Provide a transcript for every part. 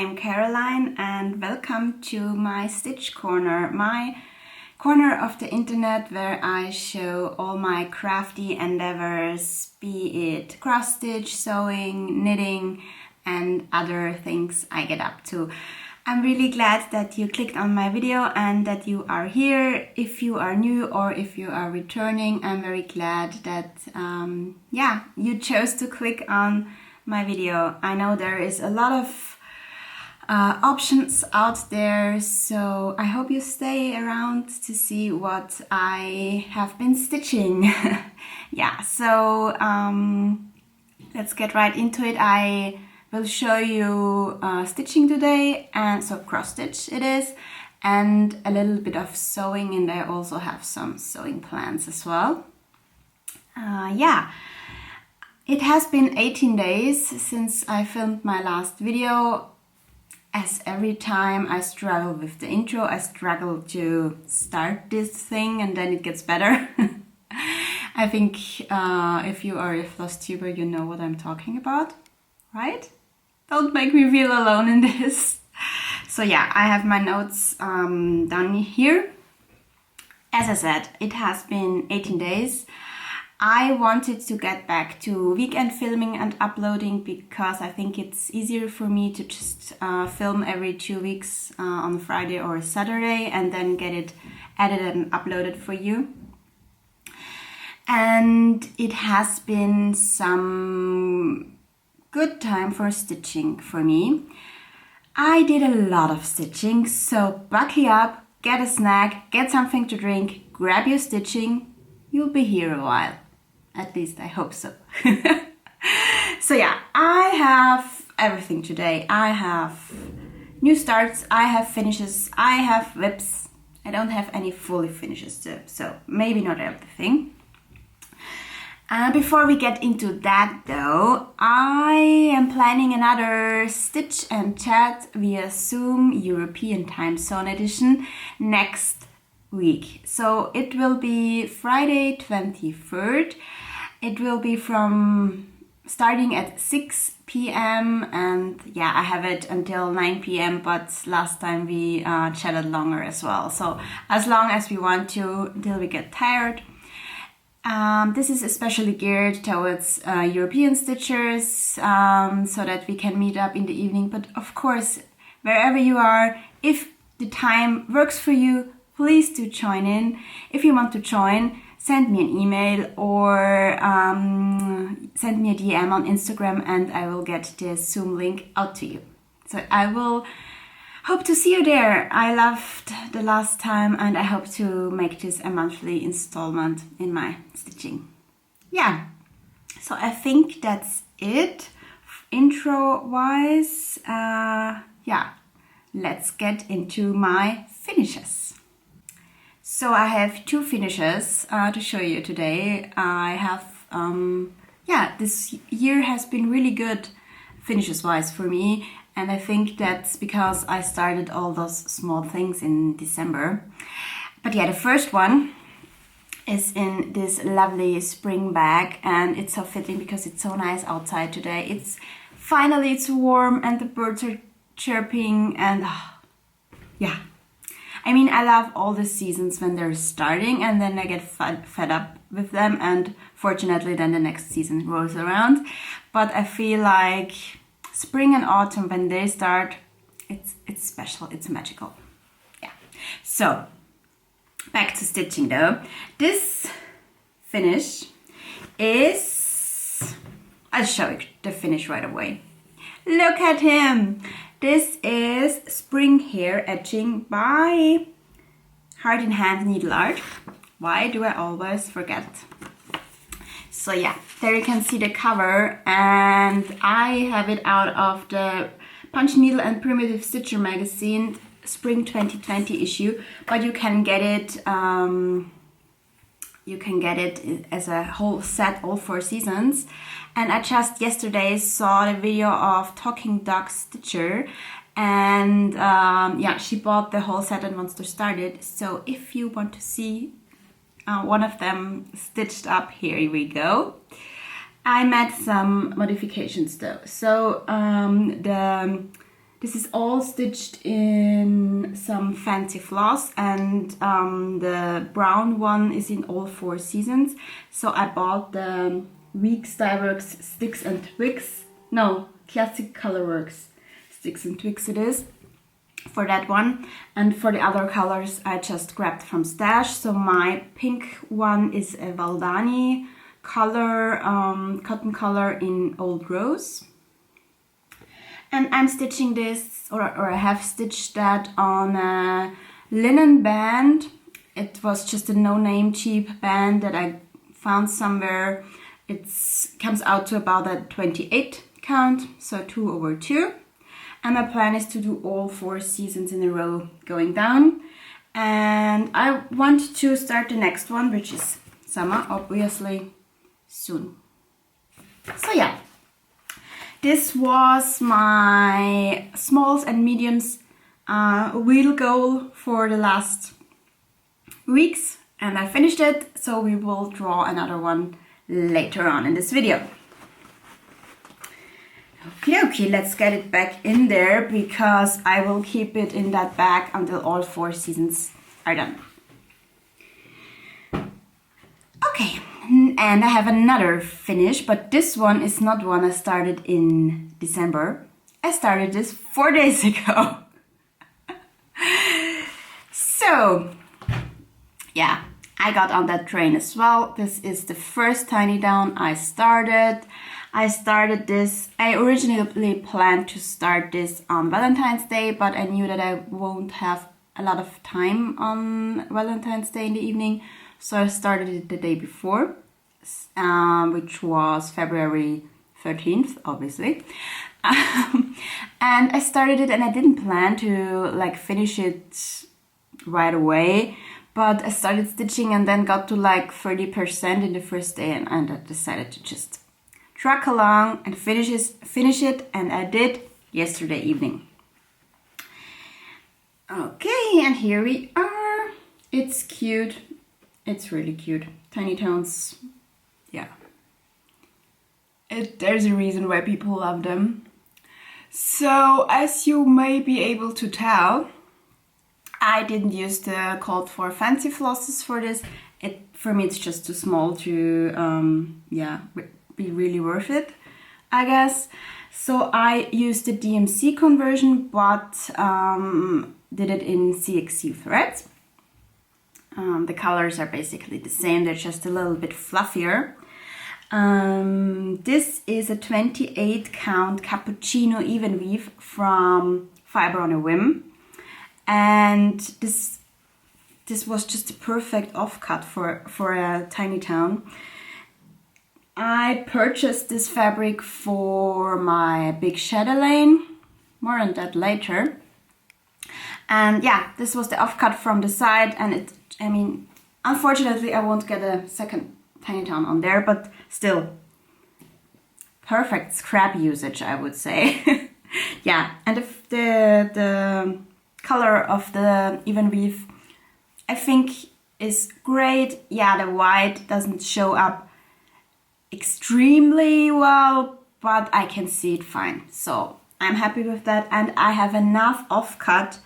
I'm Caroline and welcome to my stitch corner, my corner of the internet where I show all my crafty endeavors, be it cross stitch, sewing, knitting and other things I get up to. I'm really glad that you clicked on my video and that you are here. If you are new or if you are returning, I'm very glad that you chose to click on my video. I know there is a lot of options out there, so I hope you stay around to see what I have been stitching. So let's get right into it. I will show you stitching today, and so cross stitch it is, and a little bit of sewing, and I also have some sewing plans as well. It has been 18 days since I filmed my last video. As every time I struggle with the intro, I struggle to start this thing and then it gets better. I think if you are a Flosstuber, you know what I'm talking about, right? Don't make me feel alone in this. So yeah, I have my notes down here. As I said, it has been 18 days. I wanted to get back to weekend filming and uploading because I think it's easier for me to just film every 2 weeks on Friday or Saturday and then get it edited and uploaded for you. And it has been some good time for stitching for me. I did a lot of stitching, so buckle up, get a snack, get something to drink, grab your stitching. You'll be here a while. At least I hope so. So yeah, I have everything today. I have new starts, I have finishes, I have whips. I don't have any fully finishes though, so maybe not everything. Before we get into that though, I am planning another Stitch and Chat via Zoom European Time Zone edition next week. So it will be Friday 23rd. It will be from starting at 6 p.m. and yeah, I have it until 9 p.m. but last time we chatted longer as well. So as long as we want to until we get tired. This is especially geared towards European stitchers so that we can meet up in the evening. But of course, wherever you are, if the time works for you, please do join in. If you want to join, send me an email or send me a DM on Instagram and I will get the Zoom link out to you. So I will hope to see you there. I loved the last time and I hope to make this a monthly installment in my stitching. Yeah, so I think that's it intro wise. Let's get into my finishes. So I have two finishes to show you today. I have, this year has been really good finishes wise for me. And I think that's because I started all those small things in December. But yeah, the first one is in this lovely spring bag and it's so fitting because it's so nice outside today. It's warm and the birds are chirping and I mean, I love all the seasons when they're starting and then I get fed up with them and fortunately then the next season rolls around. But I feel like spring and autumn, when they start, it's special, it's magical. Yeah. So, back to stitching though. This finish is... I'll show you the finish right away. Look at him! This is Spring Hare Etching by Heart in Hand Needleart. Why do I always forget? So yeah, there you can see the cover and I have it out of the Punch Needle and Primitive Stitcher magazine Spring 2020 issue, but you can get it as a whole set, all 4 seasons. And I just yesterday saw the video of Talking Dog Stitcher and she bought the whole set and wants to start it. So if you want to see one of them stitched up, here we go. I made some modifications though. So the This is all stitched in some fancy floss, and the brown one is in all 4 seasons. So I bought the Weeks Dye Works Sticks and Twigs. No, Classic Colorworks Sticks and Twigs it is, for that one. And for the other colors I just grabbed from Stash. So my pink one is a Valdani color, cotton color in Old Rose. And I'm stitching this, or I have stitched that on a linen band. It was just a no-name cheap band that I found somewhere. It comes out to about a 28 count, so 2/2. And my plan is to do all 4 seasons in a row going down. And I want to start the next one, which is summer, obviously, soon. So yeah. This was my smalls and mediums wheel goal for the last weeks, and I finished it, so we will draw another one later on in this video. Okay, let's get it back in there, because I will keep it in that bag until all 4 seasons are done. Okay. And I have another finish, but this one is not one I started in December. I started this 4 days ago. So, yeah, I got on that train as well. This is the first tiny down I started. I originally planned to start this on Valentine's Day, but I knew that I won't have a lot of time on Valentine's Day in the evening. So I started it the day before, which was February 13th, obviously. And I started it, and I didn't plan to like finish it right away, but I started stitching and then got to like 30% in the first day, and I decided to just truck along and finish it, and I did yesterday evening. Okay, and here we are. It's cute. It's really cute. Tiny tones, yeah. There's a reason why people love them. So, as you may be able to tell, I didn't use the called for fancy flosses for this. For me, it's just too small to, be really worth it, I guess. So I used the DMC conversion, but did it in CXC threads. The colors are basically the same, they're just a little bit fluffier. This is a 28 count cappuccino even weave from Fiber on a Whim, and this was just a perfect offcut for a tiny town. I purchased this fabric for my big Chatelaine, more on that later. And yeah, this was the offcut from the side, and unfortunately I won't get a second tiny town on there, but still, perfect scrap usage, I would say. Yeah, and the color of the even weave, I think, is great. Yeah, the white doesn't show up extremely well, but I can see it fine. So I'm happy with that, and I have enough offcut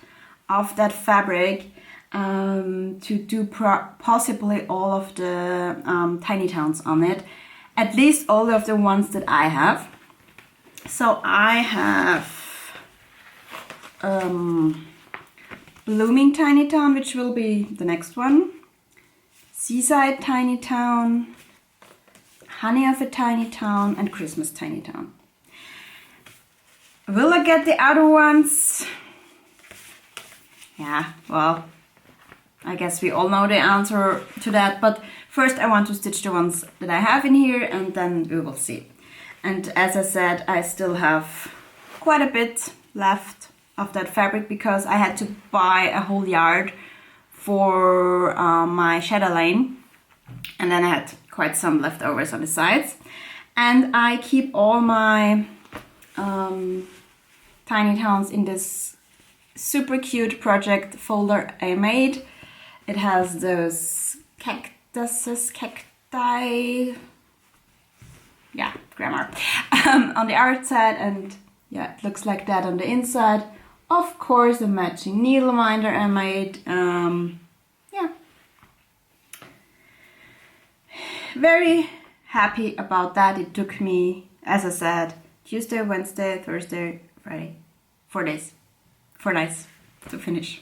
of that fabric to do possibly all of the tiny towns on it, at least all of the ones that I have. So I have Blooming Tiny Town, which will be the next one, Seaside Tiny Town, Honey of a Tiny Town, and Christmas Tiny Town. Will I get the other ones? Yeah, well, I guess we all know the answer to that, but first I want to stitch the ones that I have in here, and then we will see. And as I said, I still have quite a bit left of that fabric, because I had to buy a whole yard for my Chatelaine, and then I had quite some leftovers on the sides. And I keep all my tiny towns in this super cute project folder I made. It has those cacti, yeah, grammar, on the outside, and Yeah, it looks like that on the inside. Of course, a matching needle minder I made. Yeah. Very happy about that. It took me, as I said, Tuesday, Wednesday, Thursday, Friday, 4 days, 4 nights to finish.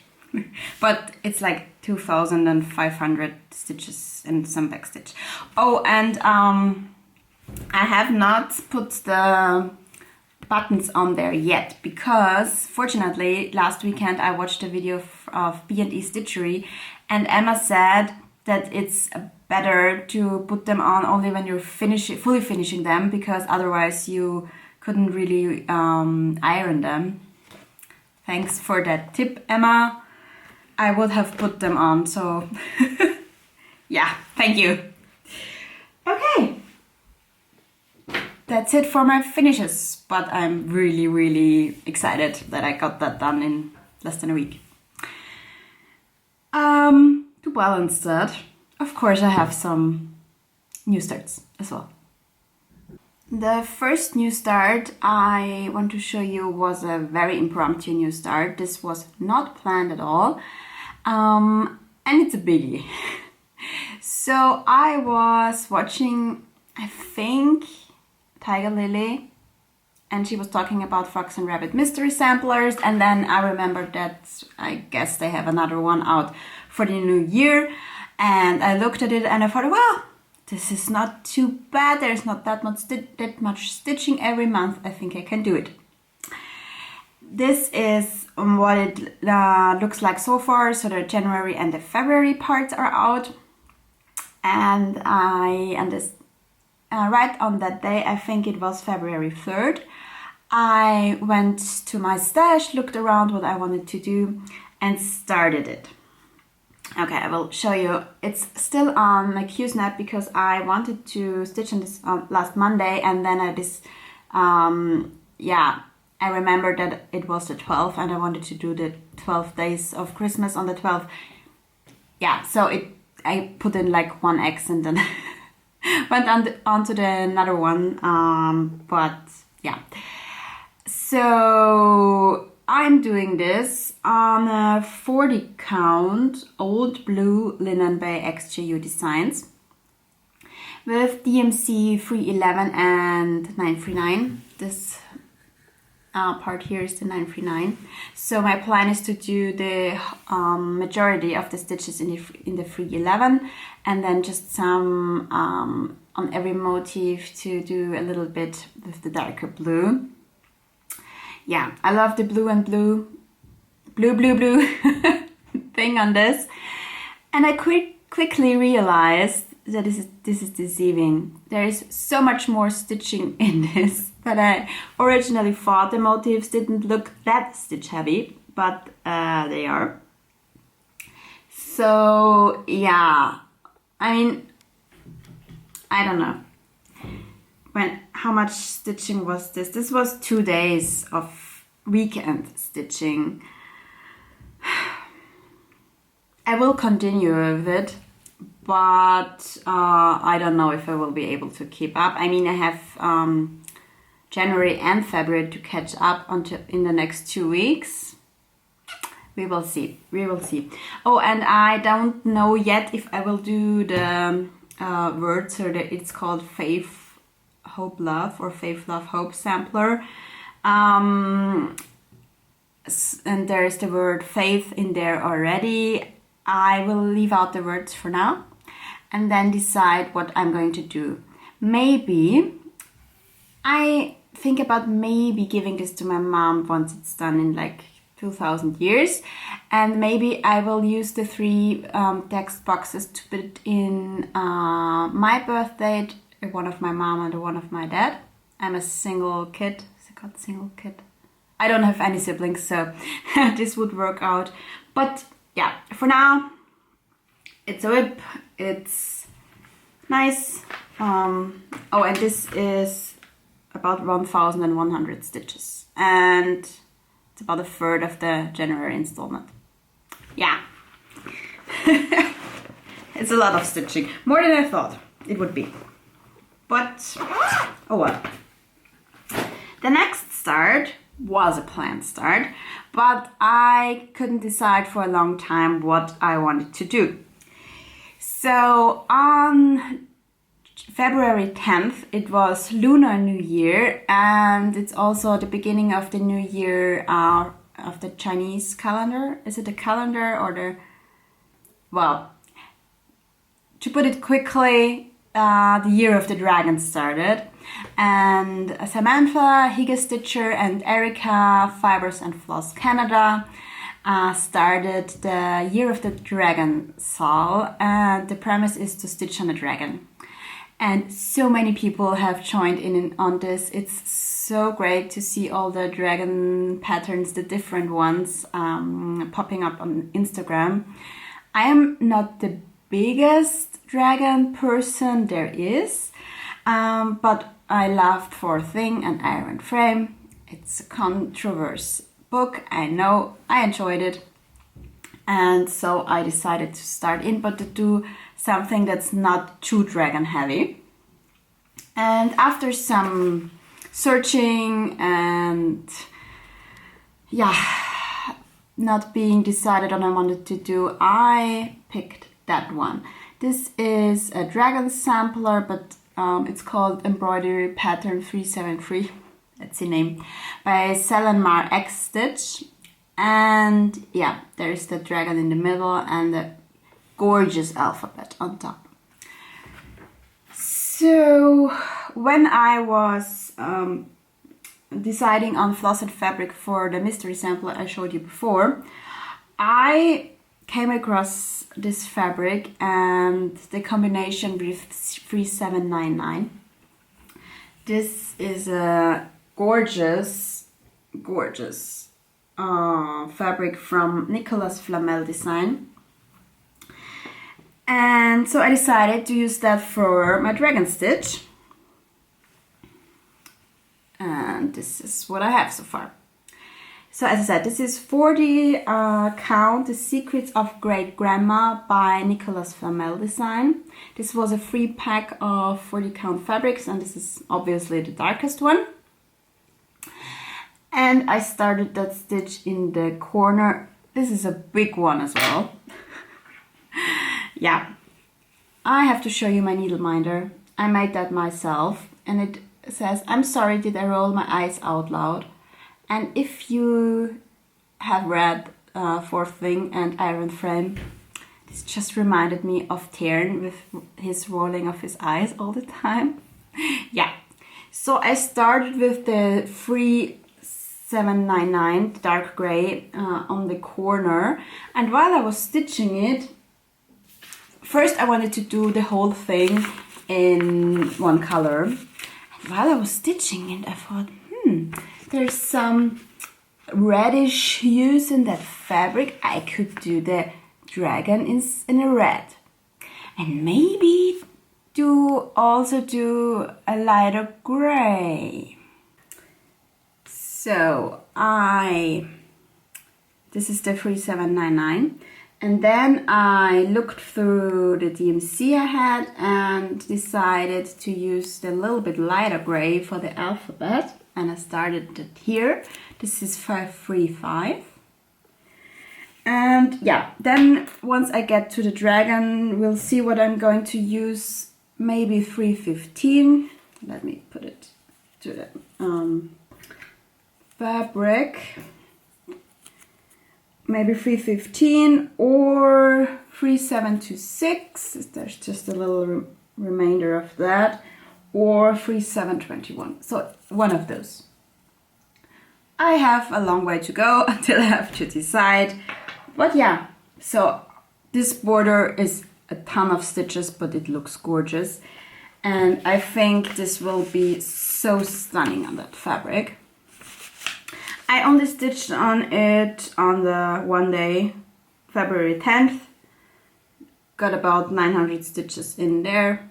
But it's like 2,500 stitches and some backstitch. Oh, and I have not put the buttons on there yet because fortunately last weekend I watched a video of B&E Stitchery and Emma said that it's better to put them on only when you're fully finishing them, because otherwise you couldn't really iron them. Thanks for that tip, Emma. I would have put them on, so yeah, thank you. Okay, that's it for my finishes, but I'm really, really excited that I got that done in less than a week. To balance that, of course, I have some new starts as well. The first new start I want to show you was a very impromptu new start. This was not planned at all, and it's a biggie. So I was watching, I think, Tiger Lily, and she was talking about Fox and Rabbit mystery samplers, and then I remembered that I guess they have another one out for the new year, and I looked at it and I thought, well, this is not too bad. There's not that much stitching every month. I think I can do it. This is what it looks like so far. So the January and the February parts are out, and right on that day, I think it was February 3rd, I went to my stash, looked around what I wanted to do, and started it. Okay, I will show you. It's still on my Q-snap because I wanted to stitch on this last Monday, and then I remembered that it was the 12th and I wanted to do the 12 days of Christmas on the 12th. Yeah, so I put in like one X and then went on to the another one. But yeah, so I'm doing this on a 40 count old blue linen by XJU Designs with DMC 311 and 939. This part here is the 939. So my plan is to do the majority of the stitches in the 311, and then just some on every motif to do a little bit with the darker blue. Yeah, I love the blue and blue thing on this, and I quickly realized that this is deceiving. There is so much more stitching in this than I originally thought. The motifs didn't look that stitch heavy, but they are. So yeah, I mean, I don't know. How much stitching was this? This was 2 days of weekend stitching. I will continue with it, but I don't know if I will be able to keep up. I mean, I have January and February to catch up in the next 2 weeks. We will see. We will see. Oh, and I don't know yet if I will do the words, or it's called Faith, Hope, Love, or Faith, Love, Hope sampler. And there is the word faith in there already. I will leave out the words for now and then decide what I'm going to do. Maybe I think about maybe giving this to my mom once it's done in like 2,000 years, and maybe I will use the 3 text boxes to put in my birth date, one of my mom and one of my dad. I'm a single kid. Is it called single kid? I don't have any siblings, so this would work out. But yeah, for now, it's a whip. It's nice. Oh, and this is about 1,100 stitches, and it's about 1/3 of the January installment. Yeah. It's a lot of stitching. More than I thought it would be. But, oh well. The next start was a planned start, but I couldn't decide for a long time what I wanted to do. So on February 10th, it was Lunar New Year, and it's also the beginning of the new year of the Chinese calendar. Is it the calendar or the... Well, to put it quickly, the year of the dragon started, and Samantha, Hige Stitcher, and Erica, Fibers and Floss Canada, started the year of the dragon Sol, and the premise is to stitch on a dragon. And so many people have joined in on this. It's so great to see all the dragon patterns, the different ones popping up on Instagram. I am not the biggest dragon person there is, but I loved Fourth Thing and Iron Frame. It's a controversial book, I know, I enjoyed it, and so I decided to start in, but to do something that's not too dragon heavy. And after some searching and not being decided on what I wanted to do, I picked that one. This is a dragon sampler, but it's called Embroidery Pattern 373, that's the name, by Selenmar X Stitch. And yeah, there's the dragon in the middle and the gorgeous alphabet on top. So when I was deciding on flossed fabric for the mystery sampler I showed you before, I came across this fabric and the combination with 3799. This is a gorgeous fabric from Nicolas Flamel Design. And so I decided to use that for my dragon stitch. And this is what I have so far. So as I said, this is 40 count, The Secrets of Great Grandma by Nicolas Flamel Design. This was a free pack of 40 count fabrics, and this is obviously the darkest one. And I started that stitch in the corner. This is a big one as well. Yeah, I have to show you my needle minder. I made that myself, and it says, "I'm sorry, did I roll my eyes out loud?" And if you have read Fourth Thing and Iron Frame, this just reminded me of Tern with his rolling of his eyes all the time. Yeah, so I started with the 3799 dark gray on the corner, and while I was stitching it, first I wanted to do the whole thing in one color. And while I was stitching it, I thought, there's some reddish hues in that fabric. I could do the dragon in a red. And maybe also do a lighter gray. So this is the 3799. And then I looked through the DMC I had and decided to use the little bit lighter gray for the alphabet. And I started it here. This is 535. And yeah, then once I get to the dragon, we'll see what I'm going to use. Maybe 315. Let me put it to the fabric. Maybe 315 or 3726. There's just a little remainder of that. Or 3721. So one of those. I have a long way to go until I have to decide. But yeah, so this border is a ton of stitches, but it looks gorgeous. And I think this will be so stunning on that fabric. I only stitched on it on the one day, February 10th. Got about 900 stitches in there.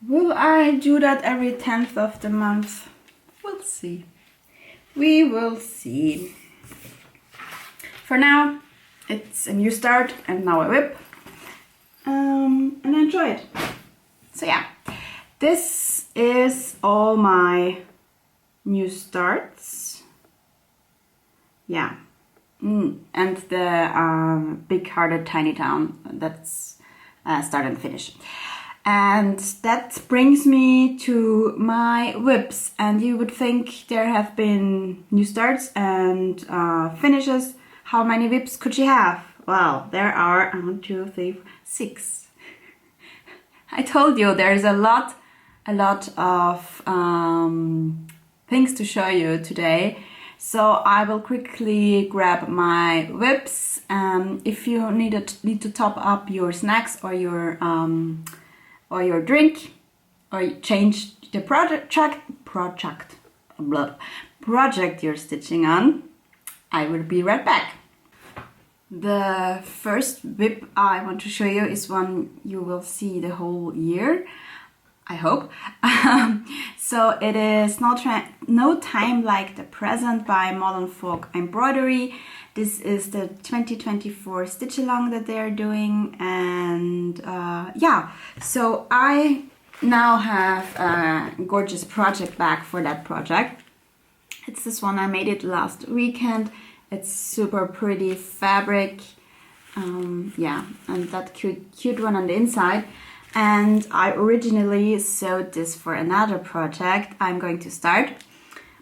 Will I do that every 10th of the month? We'll see. We will see. For now, it's a new start and now I whip. And I enjoy it. So yeah, this is all my new starts. Yeah. And the big hearted tiny town, that's start and finish. And that brings me to my whips, and you would think there have been new starts and finishes. How many whips could you have? Well, there are 1, 2, 3, 6. I told you there's a lot of things to show you today. So I will quickly grab my whips. If you need to top up your snacks or your drink, or change the project you're stitching on, I will be right back. The first whip I want to show you is one you will see the whole year, I hope. So it is No Time Like the Present by Modern Folk Embroidery. This is the 2024 stitch along that they're doing, and yeah, so I now have a gorgeous project bag for that project. It's this one, I made it last weekend. It's super pretty fabric, yeah, and that cute one on the inside. And I originally sewed this for another project I'm going to start,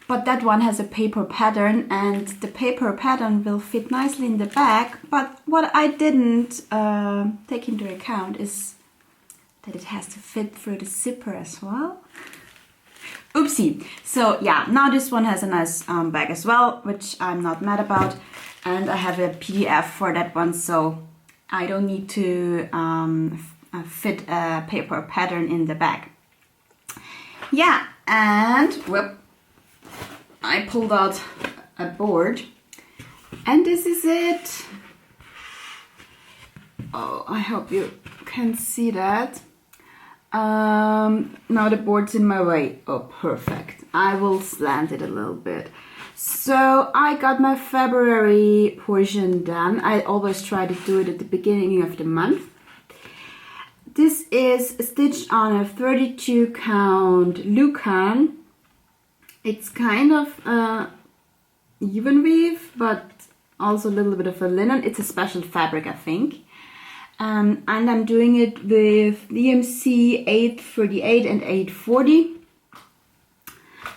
but that one has a paper pattern, and the paper pattern will fit nicely in the bag. But what I didn't take into account is that it has to fit through the zipper as well. Oopsie. So yeah, now this one has a nice bag as well, which I'm not mad about, and I have a PDF for that one, so I don't need to fit a paper pattern in the bag. Yeah, and whoop, I pulled out a board, and this is it. Oh, I hope you can see that. Now the board's in my way. Oh, perfect. I will slant it a little bit. So I got my February portion done. I always try to do it at the beginning of the month. This is stitched on a 32 count Lucan. It's kind of even weave, but also a little bit of a linen. It's a special fabric, I think. And I'm doing it with DMC 838 and 840.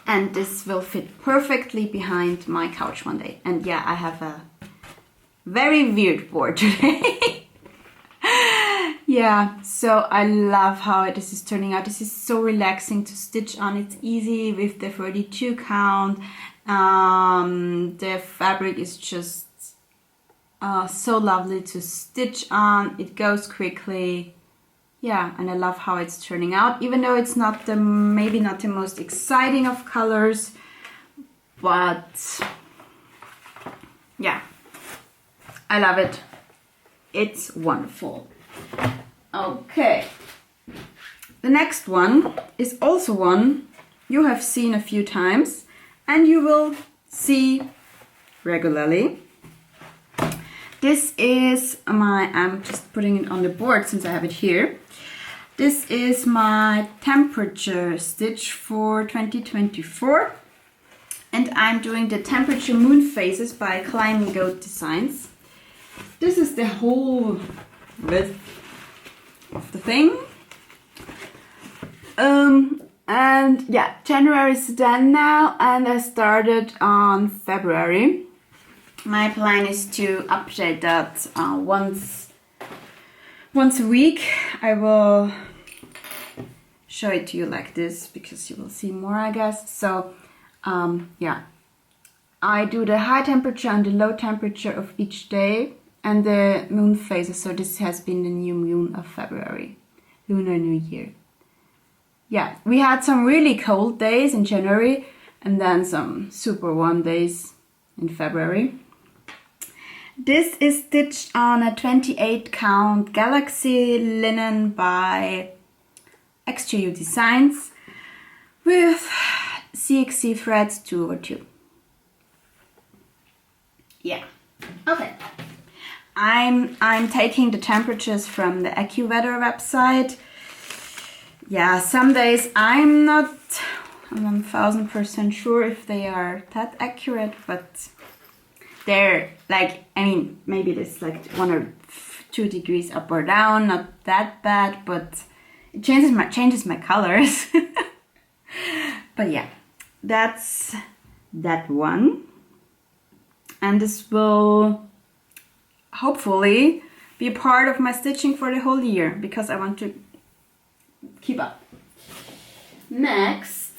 And this will fit perfectly behind my couch one day. And yeah, I have a very weird board today. Yeah, so I love how this is turning out. This is so relaxing to stitch on. It's easy with the 32 count. The fabric is just so lovely to stitch on. It goes quickly. Yeah, and I love how it's turning out, even though it's not maybe not the most exciting of colors, but yeah, I love it. It's wonderful. Okay, the next one is also one you have seen a few times and you will see regularly. This is I'm just putting it on the board since I have it here. This is my temperature stitch for 2024. And I'm doing the temperature moon phases by Climbing Goat Designs. This is the whole width of the thing. And yeah, January is done now, and I started on February. My plan is to update that once a week. I will show it to you like this because you will see more, I guess. So yeah, I do the high temperature and the low temperature of each day and the moon phases. So this has been the new moon of February, Lunar New Year. Yeah, we had some really cold days in January and then some super warm days in February. This is stitched on a 28 count Galaxy linen by XJU Designs with CXC threads 2/2. Yeah, okay. I'm taking the temperatures from the AccuWeather website. yeah, some days I'm not 1000% sure if they are that accurate, but they're like, I mean, maybe it's like 1 or 2 degrees up or down, not that bad, but it changes my colors. But yeah, that's that one. And this will hopefully be a part of my stitching for the whole year, because I want to keep up. Next,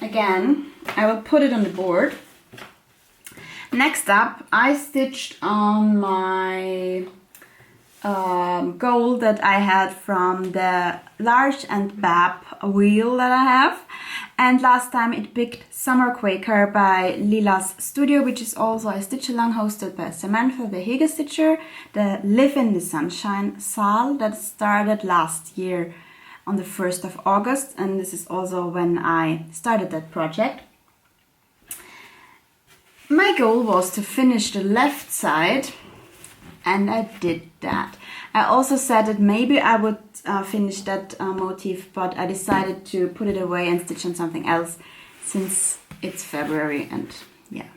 again, I will put it on the board. Next up, I stitched on my gold that I had from the large and Bab wheel that I have. And last time it picked Summer Quaker by Lila's Studio, which is also a stitch along hosted by Samantha, the Hege stitcher, the Live in the Sunshine Saal that started last year on the 1st of August. And this is also when I started that project. My goal was to finish the left side, and I did that. I also said that maybe I would finish that motif, but I decided to put it away and stitch on something else since it's February. And yeah,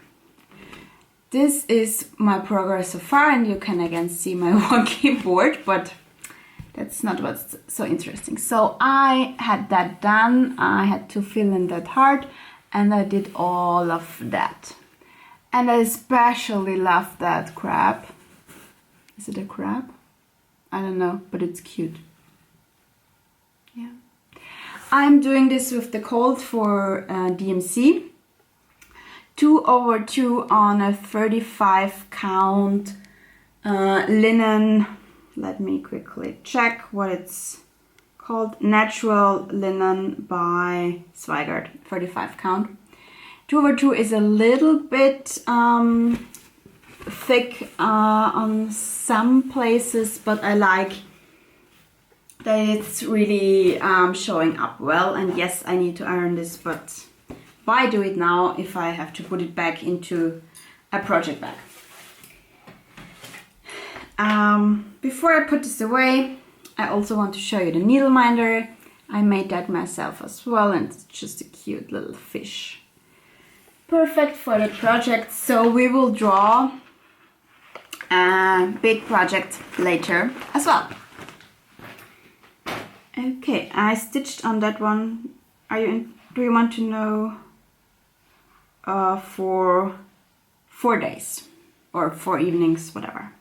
this is my progress so far, and you can again see my wonky board, but that's not what's so interesting. So I had that done, I had to fill in that heart, and I did all of that. And I especially love that crab. Is it a crab? I don't know, but it's cute. Yeah. I'm doing this with the cold for DMC. 2/2 on a 35 count linen. Let me quickly check what it's called. Natural linen by Zweigart, 35 count. 2/2 is a little bit thick on some places, but I like that it's really showing up well. And yes, I need to iron this, but why do it now if I have to put it back into a project bag? Before I put this away, I also want to show you the needle minder. I made that myself as well, and it's just a cute little fish. Perfect for the project. So we will draw a big project later as well. Okay, I stitched on that one. Do you want to know for 4 days or 4 evenings, whatever.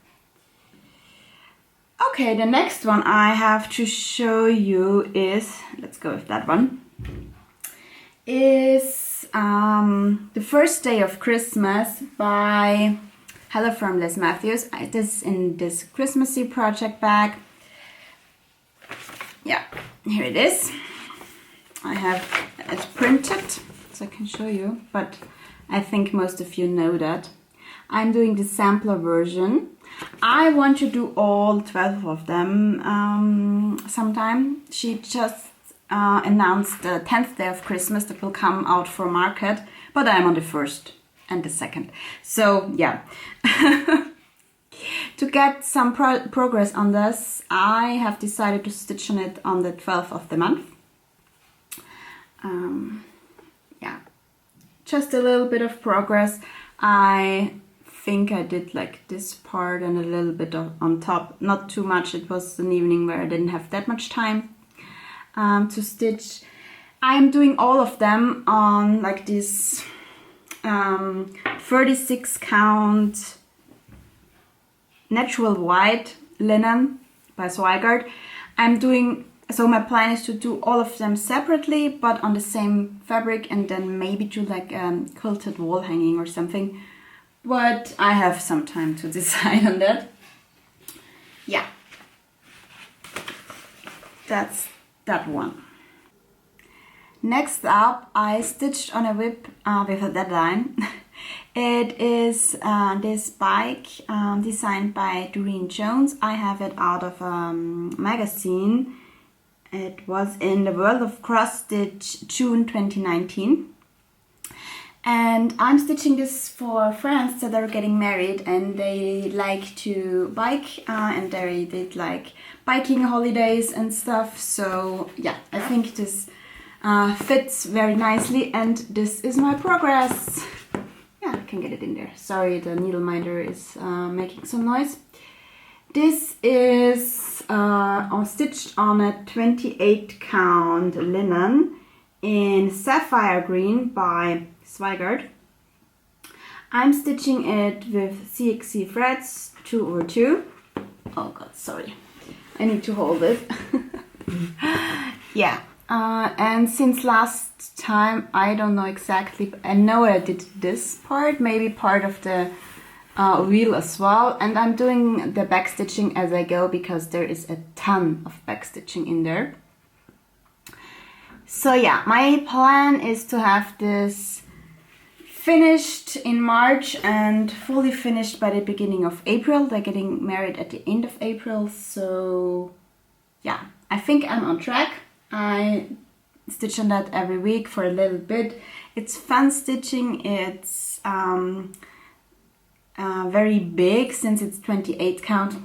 Okay, the next one I have to show you is, let's go with that one, is The First Day of Christmas by Hare from Les Matthews. This is in this Christmassy project bag. Yeah, here it is. I have it printed, so I can show you, but I think most of you know that. I'm doing the sampler version. I want to do all 12 of them sometime. She just announced the 10th day of Christmas that will come out for market, but I'm on the 1st and the 2nd. So yeah, to get some progress on this, I have decided to stitch on it on the 12th of the month. Yeah, just a little bit of progress. I think I did like this part and a little bit on top, not too much. It was an evening where I didn't have that much time to stitch. I'm doing all of them on like this 36 count natural white linen by Zweigart. So my plan is to do all of them separately, but on the same fabric, and then maybe do like quilted wall hanging or something. But I have some time to decide on that. Yeah, that's that one. Next up, I stitched on a whip with a deadline. It is this bike designed by Durene Jones. I have it out of a magazine. It was in the World of Cross Stitch June 2019. And I'm stitching this for friends that are getting married and they like to bike and they did like biking holidays and stuff. So yeah, I think this fits very nicely, and this is my progress. Yeah, I can get it in there. Sorry, the needle minder is making some noise. This is stitched on a 28 count linen in sapphire green by Zweigart. I'm stitching it with CXC threads 2 over 2. Oh god, sorry. I need to hold it. Yeah, and since last time, I don't know exactly, I know I did this part, maybe part of the wheel as well, and I'm doing the back stitching as I go because there is a ton of back stitching in there. So yeah, my plan is to have this finished in March and fully finished by the beginning of April. They're getting married at the end of April, so yeah, I think I'm on track. I stitch on that every week for a little bit. It's fun stitching. It's very big since it's 28 count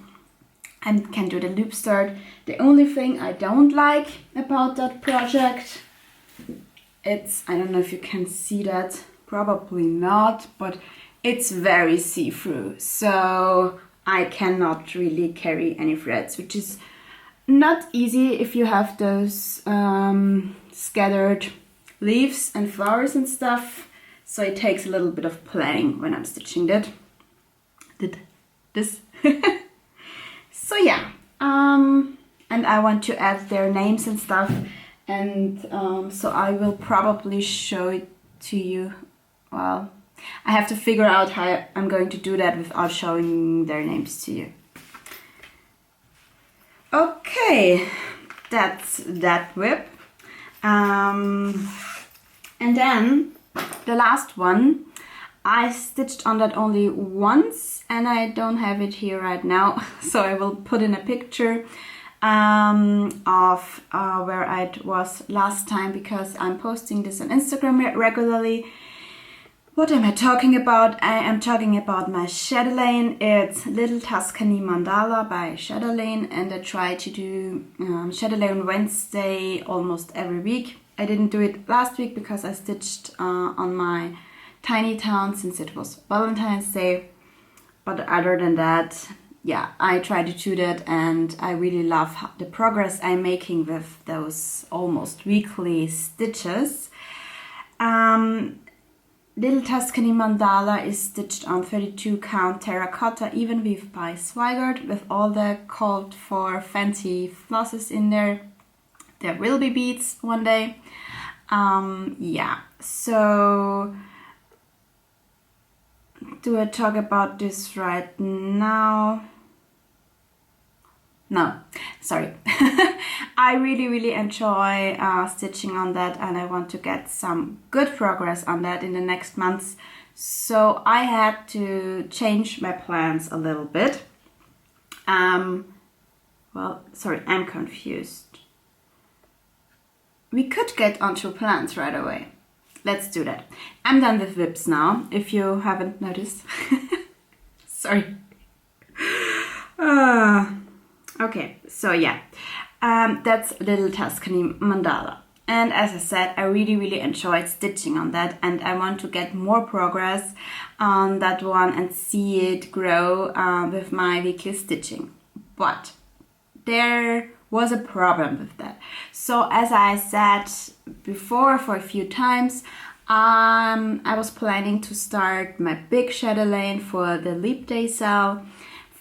and can do the loop start. The only thing I don't like about that project, it's, I don't know if you can see that, probably not, but it's very see-through, so I cannot really carry any threads, which is not easy if you have those scattered leaves and flowers and stuff, so it takes a little bit of planning when I'm stitching that. This. So yeah, and I want to add their names and stuff, and so I will probably show it to you. Well, I have to figure out how I'm going to do that without showing their names to you. Okay, that's that whip. And then the last one, I stitched on that only once and I don't have it here right now, so I will put in a picture of where I was last time, because I'm posting this on Instagram regularly. What am I talking about? I am talking about my Chatelaine. It's Little Tuscany Mandala by Chatelaine, and I try to do Chatelaine Wednesday almost every week. I didn't do it last week because I stitched on my tiny town since it was Valentine's Day. But other than that, yeah, I try to do that, and I really love the progress I'm making with those almost weekly stitches. Little Tuscany Mandala is stitched on 32 count terracotta even weave by Zweigart with all the called for fancy flosses in there. There will be beads one day. Yeah, so do I talk about this right now? No, sorry. I really enjoy stitching on that, and I want to get some good progress on that in the next months. So I had to change my plans a little bit. Well, sorry, I'm confused. We could get onto plans right away. Let's do that. I'm done with whips now, if you haven't noticed. Sorry. Okay, so yeah, that's Little Tuscany Mandala. And as I said, I really enjoyed stitching on that, and I want to get more progress on that one and see it grow with my weekly stitching. But there was a problem with that. So as I said before for a few times, I was planning to start my big Chatelaine for the Leap Day sale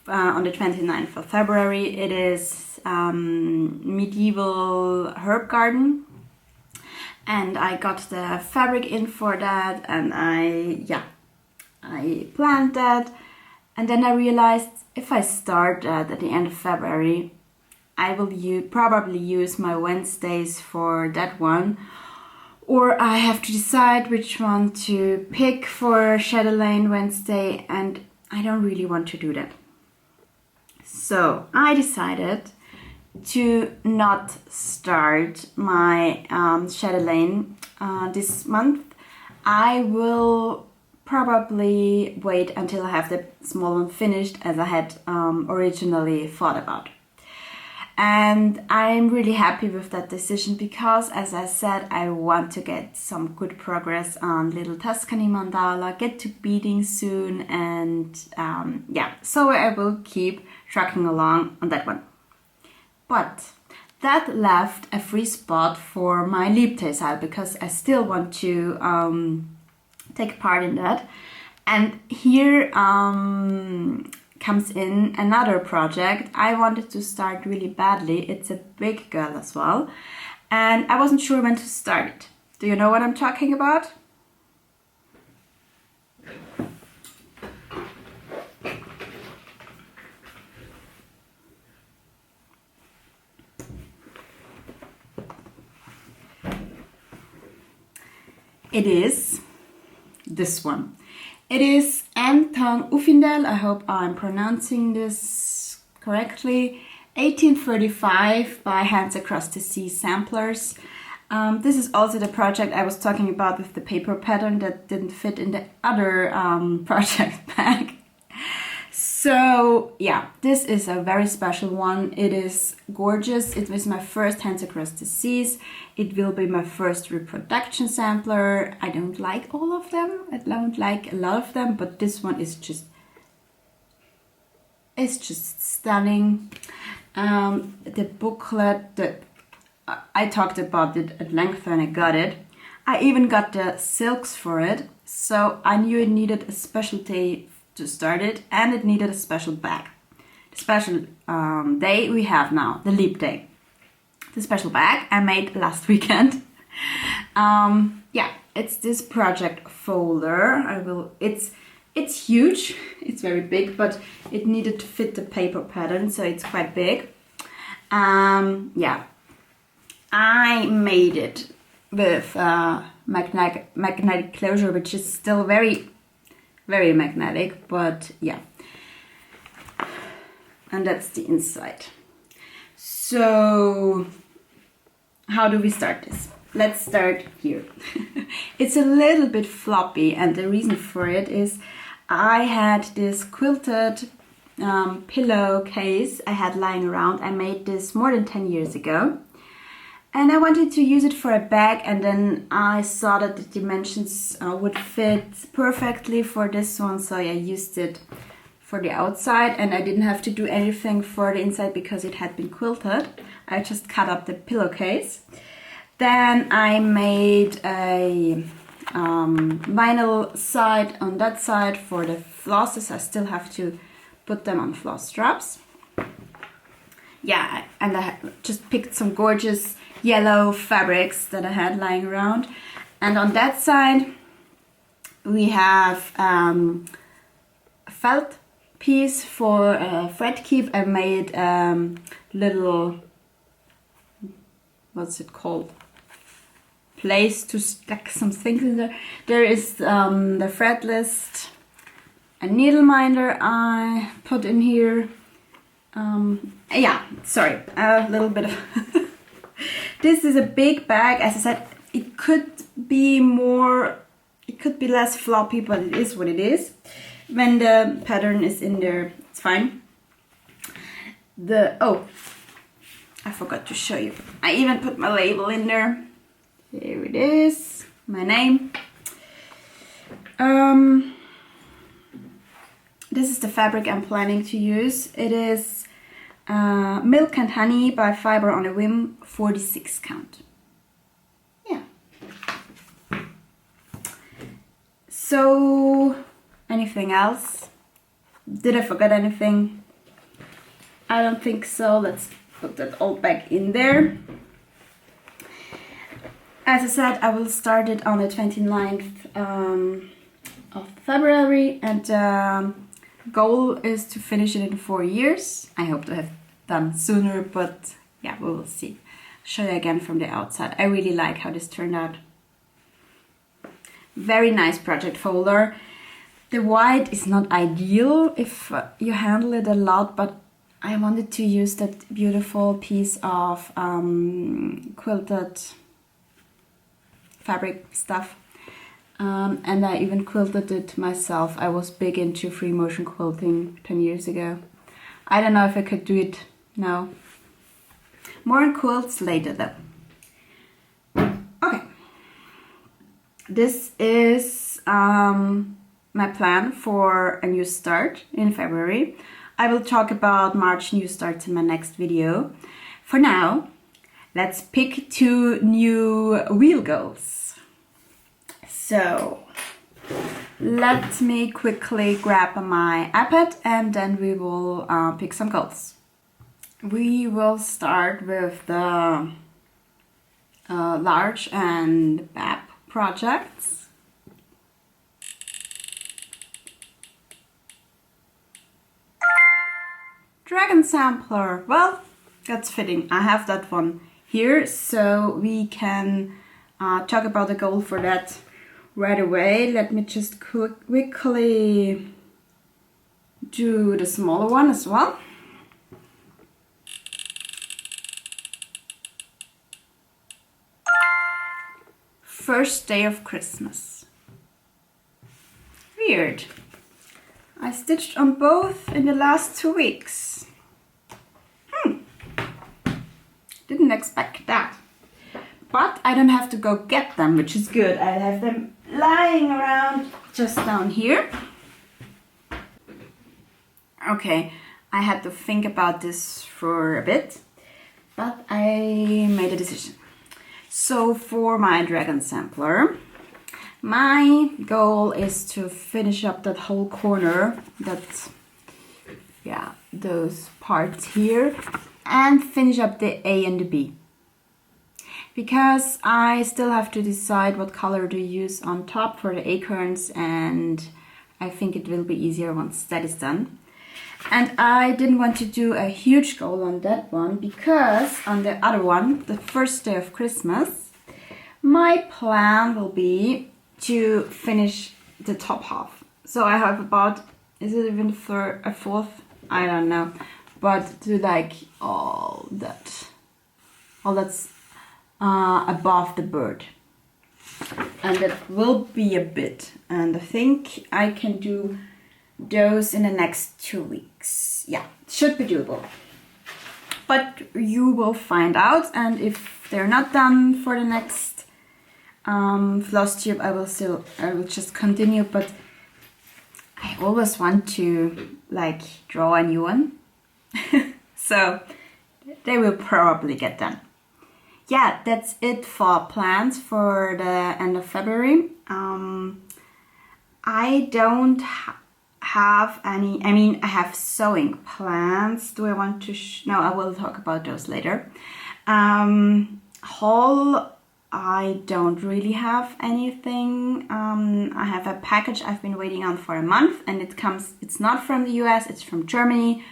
on the 29th of February. It is medieval herb garden, and I got the fabric in for that, and I planned that, and then I realized if I start that at the end of February, I will probably use my Wednesdays for that one, or I have to decide which one to pick for Chatelaine Wednesday, and I don't really want to do that. So I decided to not start my Chatelaine this month. I will probably wait until I have the small one finished, as I had originally thought about. And I'm really happy with that decision because, as I said, I want to get some good progress on little Tuscany mandala, get to beading soon, and yeah, so I will keep trucking along on that one. But that left a free spot for my leap tessile because I still want to take part in that. And here comes in another project I wanted to start really badly. It's a big girl as well, and I wasn't sure when to start it. Do you know what I'm talking about? It is this one. It is Anton Uffindel, I hope I'm pronouncing this correctly, 1835 by Hands Across the Sea Samplers. This is also the project I was talking about with the paper pattern that didn't fit in the other project bag. So yeah, this is a very special one. It is gorgeous. It was my first Hands Across the Seas. It will be my first reproduction sampler. I don't like all of them. I don't like a lot of them, but this one is just, it's just stunning. The booklet, I talked about it at length when I got it. I even got the silks for it, so I knew it needed a specialty to start it, and it needed a special bag. The special day we have now, the leap day. The special bag I made last weekend. Yeah, it's this project folder. It's huge, it's very big, but it needed to fit the paper pattern, so it's quite big. Yeah, I made it with magnetic closure, which is still very magnetic, but yeah. And that's the inside. So how do we start this? Let's start here. It's a little bit floppy, and the reason for it is I had this quilted pillowcase I had lying around. I made this more than 10 years ago. And I wanted to use it for a bag, and then I saw that the dimensions would fit perfectly for this one, so I used it for the outside, and I didn't have to do anything for the inside because it had been quilted. I just cut up the pillowcase. Then I made a vinyl side on that side for the flosses. I still have to put them on floss straps. Yeah, and I just picked some gorgeous yellow fabrics that I had lying around. And on that side we have a felt piece for thread keep. I made little, what's it called, place to stack some things in there. There is the thread list, a needle minder I put in here. Yeah, sorry, a little bit of this is a big bag. As I said, it could be more, it could be less floppy, but it is what it is. When the pattern is in there, it's fine. Oh, I forgot to show you. I even put my label in there. Here it is, my name. This is the fabric I'm planning to use. It is Milk and Honey by Fiber on a Whim, 46 count. Yeah. So, anything else? Did I forget anything? I don't think so. Let's put that all back in there. As I said, I will start it on the 29th of February, and goal is to finish it in 4 years. I hope to have done sooner, but yeah, we will see. Show you again from the outside. I really like how this turned out. Very nice project folder. The white is not ideal if you handle it a lot, but I wanted to use that beautiful piece of quilted fabric stuff. And I even quilted it myself. I was big into free motion quilting 10 years ago. I don't know if I could do it now. More on quilts later though. Okay. This is my plan for a new start in February. I will talk about March new starts in my next video. For now, let's pick 2 new wheel goals. So, let me quickly grab my iPad and then we will pick some goals. We will start with the large and BAP projects. Dragon sampler, well, that's fitting. I have that one here, so we can talk about the goal for that right away. Let me just quickly do the smaller one as well. First day of Christmas. Weird. I stitched on both in the last 2 weeks. Didn't expect that. But I don't have to go get them, which is good. I have them lying around just down here. Okay, I had to think about this for a bit, but I made a decision. So for my dragon sampler, my goal is to finish up that whole corner, those parts here, and finish up the A and the B. Because I still have to decide what color to use on top for the acorns, and I think it will be easier once that is done. And I didn't want to do a huge goal on that one because on the other one, the first day of Christmas, my plan will be to finish the top half. So I have about, is it even for a fourth? I don't know. But to like all that's above the bird. And that will be a bit. And I think I can do those in the next 2 weeks. Yeah, should be doable. But you will find out, and if they're not done for the next Flosstube, I will just continue. But I always want to like draw a new one, so they will probably get done. Yeah, that's it for plans for the end of February. I don't have any, I mean, I have sewing plans. Do I want to, no, I will talk about those later. Haul, I don't really have anything. I have a package I've been waiting on for a month, and it's not from the US, it's from Germany.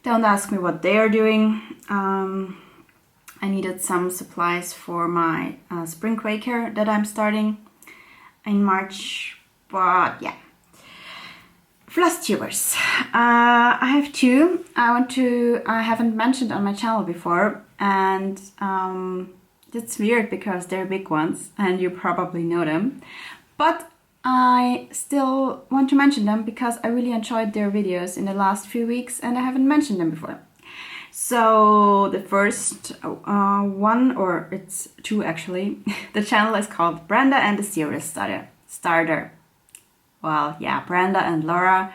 Don't ask me what they are doing. I needed some supplies for my spring Quaker that I'm starting in March, but yeah. Flosstubers. I have 2. I haven't mentioned on my channel before, and it's weird because they're big ones and you probably know them, but I still want to mention them because I really enjoyed their videos in the last few weeks and I haven't mentioned them before. So the first one, or it's 2 actually, the channel is called Brenda and the Serious Starter. Well, yeah, Brenda and Laura.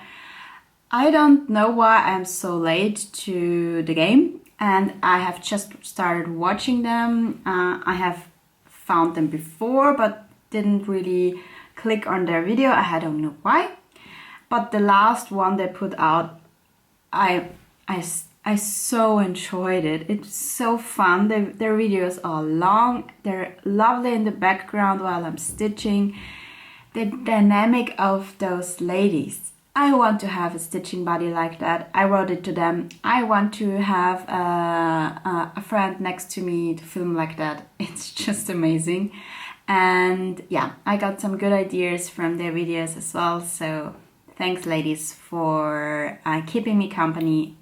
I don't know why I'm so late to the game, and I have just started watching them. I have found them before, but didn't really click on their video. I don't know why. But the last one they put out, I so enjoyed it. It's so fun. Their videos are long. They're lovely in the background while I'm stitching. The dynamic of those ladies. I want to have a stitching buddy like that. I wrote it to them. I want to have a friend next to me to film like that. It's just amazing. And yeah, I got some good ideas from their videos as well. So thanks ladies for keeping me company.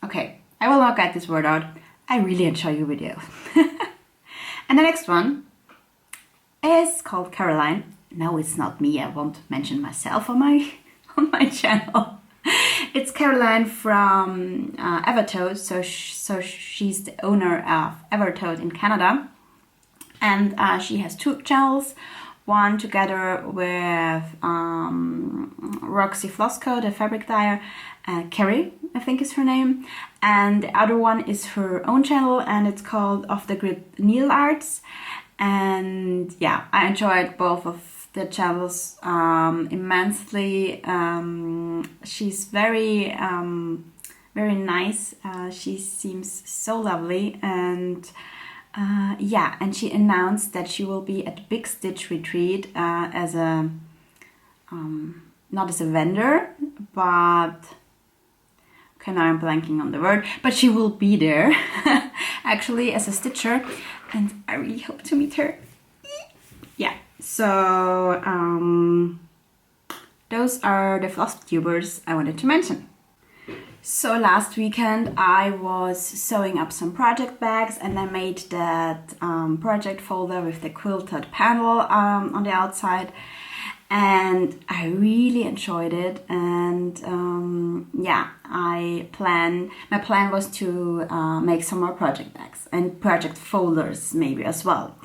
Okay, I will not get this word out. I really enjoy your video. And the next one is called Caroline. No, it's not me. I won't mention myself on my on my channel. It's Caroline from Evertoad. So she's the owner of Evertoad in Canada, and she has 2 channels. One together with Roxy Flosstube, the fabric dyer, Carrie, I think is her name, and the other one is her own channel, and it's called Off the Grid Needlearts. And yeah, I enjoyed both of the channels immensely. She's very very nice. She seems so lovely, and yeah, and she announced that she will be at the Big Stitch Retreat as a not as a vendor, but okay, now I'm blanking on the word, but she will be there actually as a stitcher, and I really hope to meet her. Yeah, so those are the Flosstubers I wanted to mention. So last weekend I was sewing up some project bags, and I made that project folder with the quilted panel on the outside, and I really enjoyed it. And yeah, my plan was to make some more project bags and project folders maybe as well.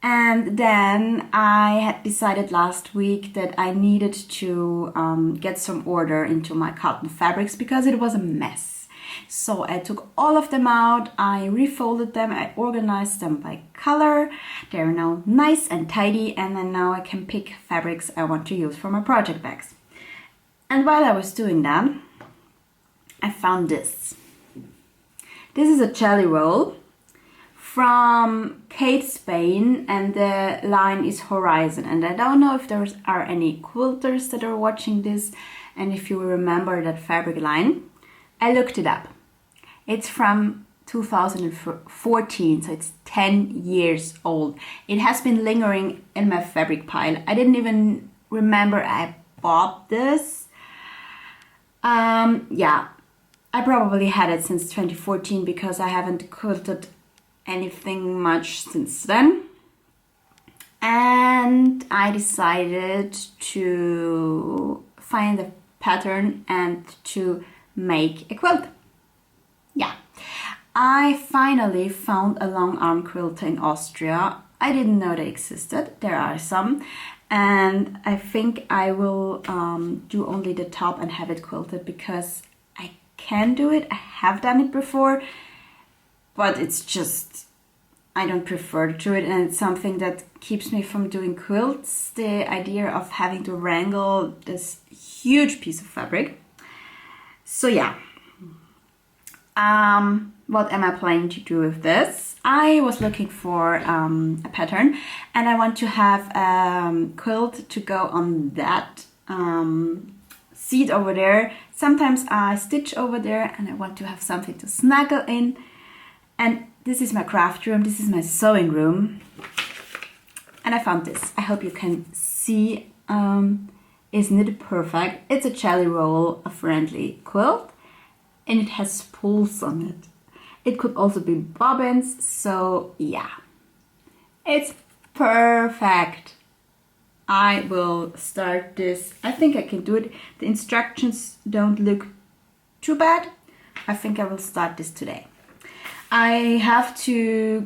And then I had decided last week that I needed to get some order into my cotton fabrics because it was a mess. So I took all of them out, I refolded them, I organized them by color. They're now nice and tidy, and then now I can pick fabrics I want to use for my project bags. And while I was doing that, I found this. This is a jelly roll from Kate Spain, and the line is Horizon. And I don't know if there are any quilters that are watching this, and if you remember that fabric line. I looked it up. It's from 2014, so it's 10 years old. It has been lingering in my fabric pile. I didn't even remember I bought this. Yeah, I probably had it since 2014 because I haven't quilted anything much since then, and I decided to find a pattern and to make a quilt. Yeah, I finally found a long arm quilt in Austria. I didn't know they existed. There are some, and I think I will do only the top and have it quilted because I can do it. I have done it before, but it's just, I don't prefer to do it, and it's something that keeps me from doing quilts, the idea of having to wrangle this huge piece of fabric. So yeah, what am I planning to do with this? I was looking for a pattern, and I want to have a quilt to go on that seat over there. Sometimes I stitch over there, and I want to have something to snuggle in. And this is my craft room, this is my sewing room, and I found this. I hope you can see. Isn't it perfect? It's a jelly roll, a friendly quilt, and it has spools on it. It could also be bobbins, so yeah, it's perfect. I will start this. I think I can do it. The instructions don't look too bad. I think I will start this today. I have to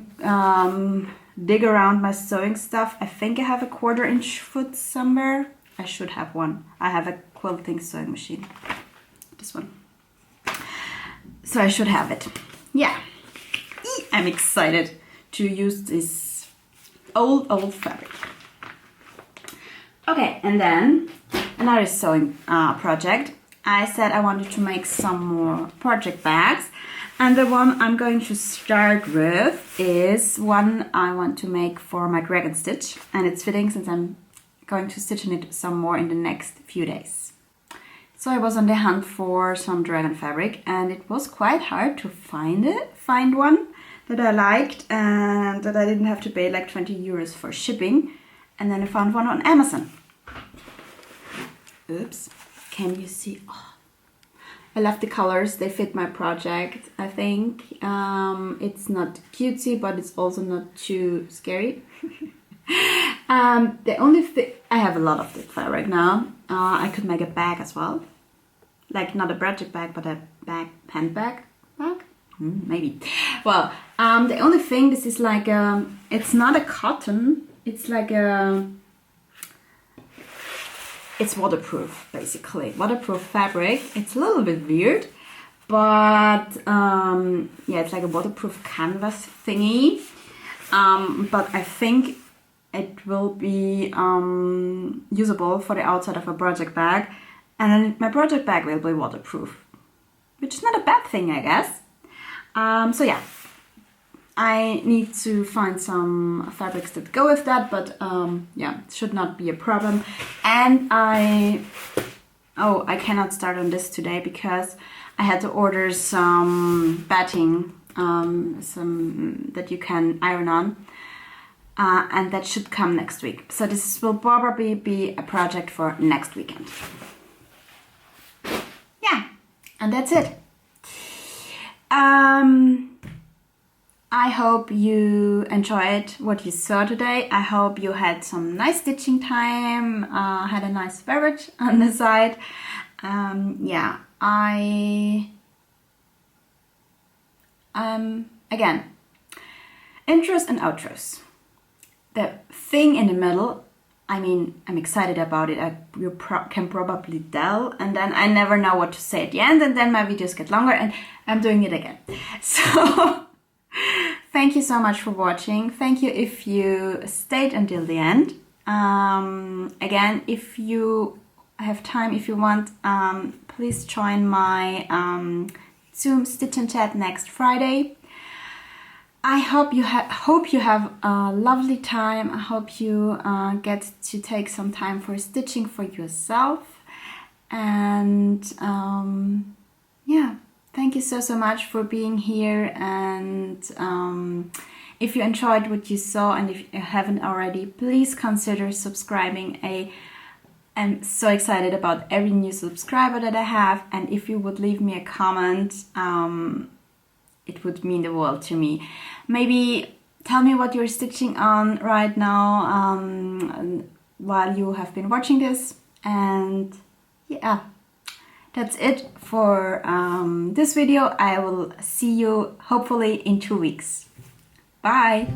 dig around my sewing stuff. I think I have a 1/4-inch foot somewhere. I should have one. I have a quilting sewing machine. This one. So I should have it. Yeah. I'm excited to use this old fabric. Okay, and then another sewing project. I said I wanted to make some more project bags. And the one I'm going to start with is one I want to make for my dragon stitch. And it's fitting since I'm going to stitch in it some more in the next few days. So I was on the hunt for some dragon fabric, and it was quite hard to find one that I liked and that I didn't have to pay like 20 euros for shipping. And then I found one on Amazon. Oops, can you see? Oh. I love the colors, they fit my project, I think. It's not cutesy, but it's also not too scary. The only thing, I have a lot of thick fabric now. I could make a bag as well. Like not a project bag, but a bag, pen bag. Maybe. Well, the only thing, this is like it's not a cotton. It's like it's waterproof, basically. Waterproof fabric. It's a little bit weird, but yeah, it's like a waterproof canvas thingy. But I think it will be usable for the outside of a project bag, and then my project bag will be waterproof, which is not a bad thing, I guess. So yeah, I need to find some fabrics that go with that, but yeah, it should not be a problem. And I cannot start on this today because I had to order some batting, some that you can iron on, and that should come next week. So this will probably be a project for next weekend. Yeah, and that's it. I hope you enjoyed what you saw today. I hope you had some nice stitching time, had a nice beverage on the side. Yeah, again, intros and outros. The thing in the middle, I mean, I'm excited about it. You can probably tell, and then I never know what to say at the end, and then my videos get longer, and I'm doing it again. So thank you so much for watching. Thank you if you stayed until the end. Again, if you have time, if you want, please join my Zoom Stitch and Chat next Friday. I hope you have a lovely time. I hope you get to take some time for stitching for yourself. And yeah, thank you so much for being here. And if you enjoyed what you saw, and if you haven't already, please consider subscribing. I'm so excited about every new subscriber that I have. And if you would leave me a comment, it would mean the world to me. Maybe tell me what you're stitching on right now while you have been watching this. And yeah, that's it for this video. I will see you hopefully in 2 weeks. Bye!